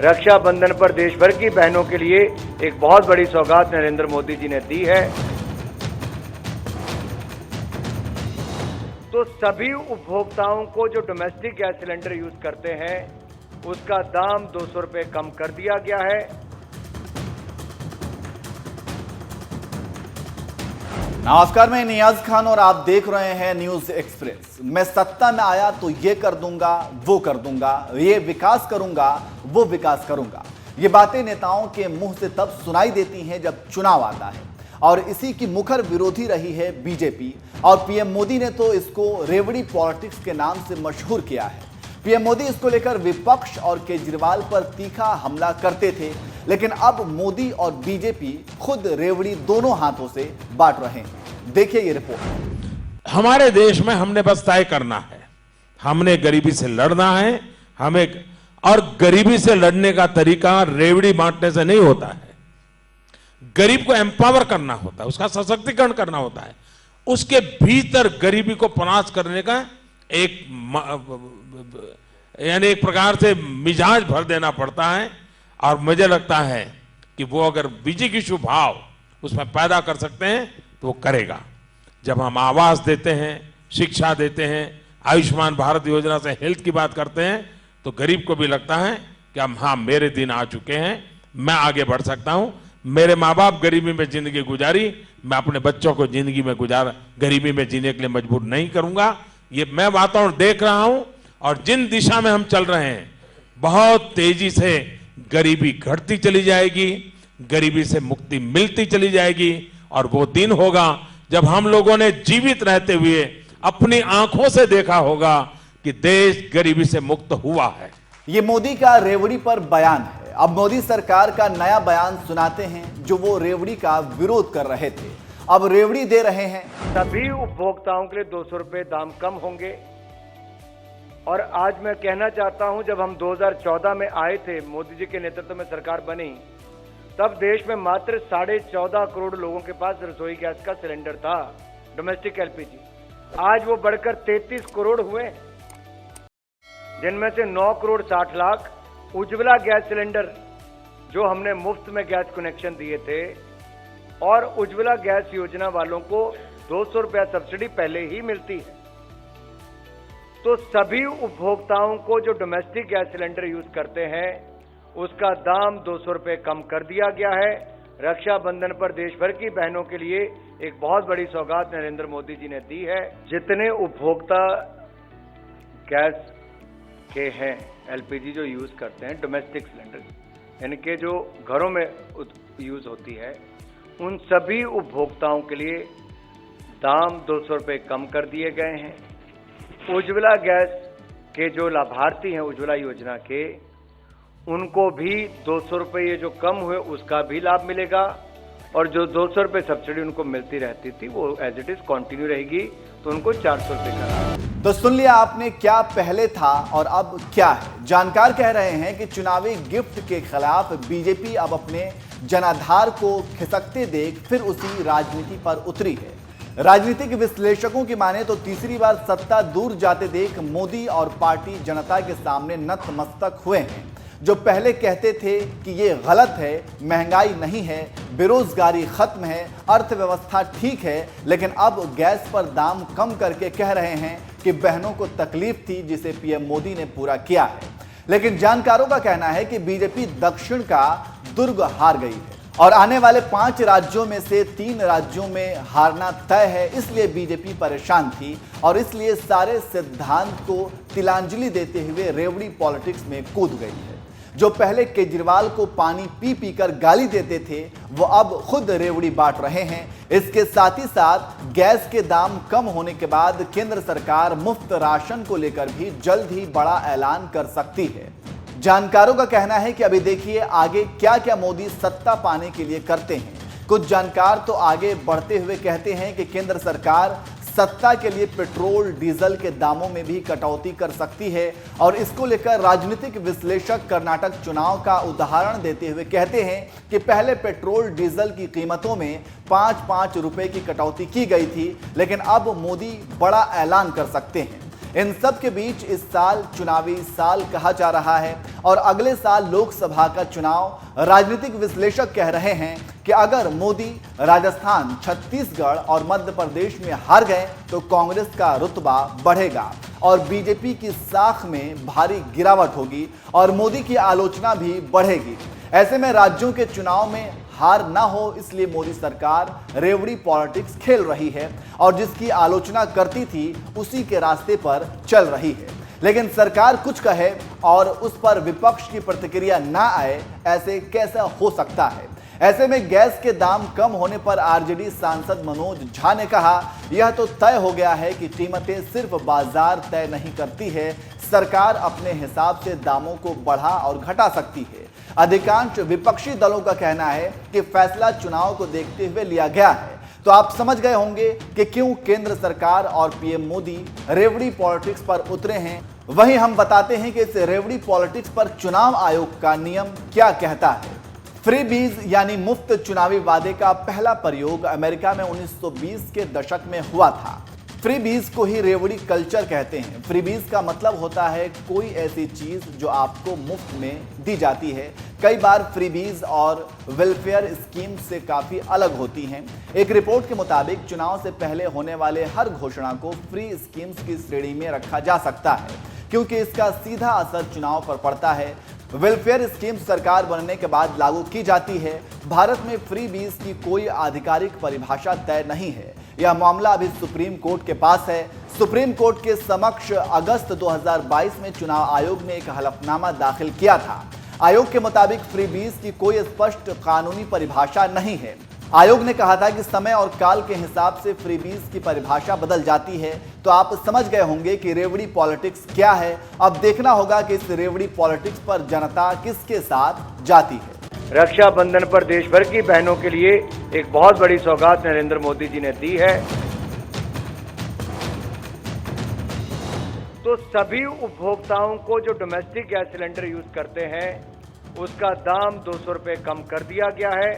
रक्षाबंधन पर देश भर की बहनों के लिए एक बहुत बड़ी सौगात नरेंद्र मोदी जी ने दी है। तो सभी उपभोक्ताओं को जो डोमेस्टिक गैस सिलेंडर यूज करते हैं उसका दाम 200 रुपये कम कर दिया गया है। नमस्कार, मैं नियाज खान और आप देख रहे हैं न्यूज एक्सप्रेस। मैं सत्ता में आया तो ये कर दूंगा, वो कर दूंगा, ये विकास करूंगा, वो विकास करूंगा। ये बातें नेताओं के मुंह से तब सुनाई देती हैं जब चुनाव आता है, और इसी की मुखर विरोधी रही है बीजेपी। और पीएम मोदी ने तो इसको रेवड़ी पॉलिटिक्स के नाम से मशहूर किया है। पीएम मोदी इसको लेकर विपक्ष और केजरीवाल पर तीखा हमला करते थे, लेकिन अब मोदी और बीजेपी खुद रेवड़ी दोनों हाथों से बांट रहे हैं। देखिए ये रिपोर्ट। हमारे देश में हमने बस तय करना है, हमने गरीबी से लड़ना है। और गरीबी से लड़ने का तरीका रेवड़ी बांटने से नहीं होता है। गरीब को एम्पावर करना होता है, उसका सशक्तिकरण करना होता है। उसके भीतर गरीबी को पनाश करने का एक प्रकार से मिजाज भर देना पड़ता है। और मुझे लगता है कि वो अगर बीजेपी की शुभ भाव उसमें पैदा कर सकते हैं तो वो करेगा। जब हम आवास देते हैं, शिक्षा देते हैं, आयुष्मान भारत योजना से हेल्थ की बात करते हैं, तो गरीब को भी लगता है कि हाँ, मेरे दिन आ चुके हैं, मैं आगे बढ़ सकता हूं। मेरे माँ बाप गरीबी में जिंदगी गुजारी, मैं अपने बच्चों को जिंदगी में गरीबी में जीने के लिए मजबूर नहीं करूंगा। ये मैं वातावरण देख रहा हूं, और जिन दिशा में हम चल रहे हैं बहुत तेजी से गरीबी घटती चली जाएगी, गरीबी से मुक्ति मिलती चली जाएगी। और वो दिन होगा जब हम लोगों ने जीवित रहते हुए अपनी आंखों से देखा होगा कि देश गरीबी से मुक्त हुआ है। ये मोदी का रेवड़ी पर बयान है। अब मोदी सरकार का नया बयान सुनाते हैं, जो वो रेवड़ी का विरोध कर रहे थे, अब रेवड़ी दे रहे हैं। सभी उपभोक्ताओं के लिए 200 रुपये दाम कम होंगे। और आज मैं कहना चाहता हूं, जब हम 2014 में आए थे, मोदी जी के नेतृत्व में सरकार बनी, तब देश में मात्र 14.5 करोड़ लोगों के पास रसोई गैस का सिलेंडर था, डोमेस्टिक एलपीजी। आज वो बढ़कर 33 करोड़ हुए, जिनमें से 9 करोड़ 60 लाख उज्ज्वला गैस सिलेंडर जो हमने मुफ्त में गैस कनेक्शन दिए थे, और उज्ज्वला गैस योजना वालों को 200 रुपया सब्सिडी पहले ही मिलती है। तो सभी उपभोक्ताओं को जो डोमेस्टिक गैस सिलेंडर यूज करते हैं उसका दाम 200 रुपये कम कर दिया गया है। रक्षाबंधन पर देश भर की बहनों के लिए एक बहुत बड़ी सौगात नरेंद्र मोदी जी ने दी है। जितने उपभोक्ता गैस के हैं, एलपीजी जो यूज करते हैं, डोमेस्टिक सिलेंडर इनके जो घरों में यूज होती है, उन सभी उपभोक्ताओं के लिए दाम 200 रुपये कम कर दिए गए हैं। उज्ज्वला गैस के जो लाभार्थी हैं उज्ज्वला योजना के, उनको भी 200 रुपये जो कम हुए उसका भी लाभ मिलेगा। और जो 200 रुपये सब्सिडी उनको मिलती रहती थी वो एज इट इज कंटिन्यू रहेगी, तो उनको 400 रुपये का लाभ। तो सुन लिया आपने, क्या पहले था और अब क्या है। जानकार कह रहे हैं कि चुनावी गिफ्ट के खिलाफ बीजेपी अब अपने जनाधार को खिसकते देख फिर उसी राजनीति पर उतरी है। राजनीतिक विश्लेषकों की माने तो तीसरी बार सत्ता दूर जाते देख मोदी और पार्टी जनता के सामने नतमस्तक हुए हैं। जो पहले कहते थे कि ये गलत है, महंगाई नहीं है, बेरोजगारी खत्म है, अर्थव्यवस्था ठीक है, लेकिन अब गैस पर दाम कम करके कह रहे हैं कि बहनों को तकलीफ थी, जिसे पीएम मोदी ने पूरा किया है। लेकिन जानकारों का कहना है कि बीजेपी दक्षिण का दुर्ग हार गई है, और आने वाले 5 राज्यों में से 3 राज्यों में हारना तय है। इसलिए बीजेपी परेशान थी, और इसलिए सारे सिद्धांत को तिलांजलि देते हुए रेवड़ी पॉलिटिक्स में कूद गई है। जो पहले केजरीवाल को पानी पी पी कर गाली देते थे, वो अब खुद रेवड़ी बांट रहे हैं। इसके साथ ही साथ गैस के दाम कम होने के बाद केंद्र सरकार मुफ्त राशन को लेकर भी जल्द ही बड़ा ऐलान कर सकती है। जानकारों का कहना है कि अभी देखिए आगे क्या क्या मोदी सत्ता पाने के लिए करते हैं। कुछ जानकार तो आगे बढ़ते हुए कहते हैं कि केंद्र सरकार सत्ता के लिए पेट्रोल डीजल के दामों में भी कटौती कर सकती है, और इसको लेकर राजनीतिक विश्लेषक कर्नाटक चुनाव का उदाहरण देते हुए कहते हैं कि पहले पेट्रोल डीजल की कीमतों में 5-5 रुपए की कटौती की गई थी, लेकिन अब मोदी बड़ा ऐलान कर सकते हैं। इन सब के बीच इस साल चुनावी साल कहा जा रहा है और अगले साल लोकसभा का चुनाव राजनीतिक विश्लेषक कह रहे हैं कि अगर मोदी राजस्थान, छत्तीसगढ़ और मध्य प्रदेश में हार गए तो कांग्रेस का रुतबा बढ़ेगा और बीजेपी की साख में भारी गिरावट होगी और मोदी की आलोचना भी बढ़ेगी। ऐसे में राज्यों के चुनाव में हार ना हो इसलिए मोदी सरकार रेवड़ी पॉलिटिक्स खेल रही है और जिसकी आलोचना करती थी उसी के रास्ते पर चल रही है। लेकिन सरकार कुछ कहे और उस पर विपक्ष की प्रतिक्रिया ना आए, ऐसे कैसा हो सकता है? ऐसे में गैस के दाम कम होने पर आरजेडी सांसद मनोज झा ने कहा, यह तो तय हो गया है कि कीमतें सिर्फ बाजार तय नहीं करती है, सरकार अपने हिसाब से दामों को बढ़ा और घटा सकती है। अधिकांश विपक्षी दलों का कहना है कि फैसला चुनाव को देखते हुए लिया गया है। तो आप समझ गए होंगे कि क्यों केंद्र सरकार और पीएम मोदी रेवड़ी पॉलिटिक्स पर उतरे हैं। वहीं हम बताते हैं कि इस रेवड़ी पॉलिटिक्स पर चुनाव आयोग का नियम क्या कहता है। फ्रीबीज यानी मुफ्त चुनावी वादे का पहला प्रयोग अमेरिका में 1920 के दशक में हुआ था। फ्रीबीज को ही रेवड़ी कल्चर कहते हैं। फ्रीबीज का मतलब होता है कोई ऐसी चीज जो आपको मुफ्त में दी जाती है। कई बार फ्रीबीज और वेलफेयर स्कीम से काफी अलग होती हैं। एक रिपोर्ट के मुताबिक चुनाव से पहले होने वाले हर घोषणा को फ्री स्कीम्स की श्रेणी में रखा जा सकता है क्योंकि इसका सीधा असर चुनाव पर पड़ता है। वेलफेयर स्कीम सरकार बनने के बाद लागू की जाती है। भारत में फ्रीबीज की कोई आधिकारिक परिभाषा तय नहीं है। यह मामला अभी सुप्रीम कोर्ट के पास है। सुप्रीम कोर्ट के समक्ष अगस्त 2022 में चुनाव आयोग ने एक हलफनामा दाखिल किया था। आयोग के मुताबिक फ्रीबीज की कोई स्पष्ट कानूनी परिभाषा नहीं है। आयोग ने कहा था कि समय और काल के हिसाब से फ्रीबीज की परिभाषा बदल जाती है। तो आप समझ गए होंगे कि रेवड़ी पॉलिटिक्स क्या है। अब देखना होगा कि इस रेवड़ी पॉलिटिक्स पर जनता किसके साथ जाती है। रक्षाबंधन पर देश भर की बहनों के लिए एक बहुत बड़ी सौगात नरेंद्र मोदी जी ने दी है। तो सभी उपभोक्ताओं को जो डोमेस्टिक गैस सिलेंडर यूज करते हैं उसका दाम 200 रुपये कम कर दिया गया है।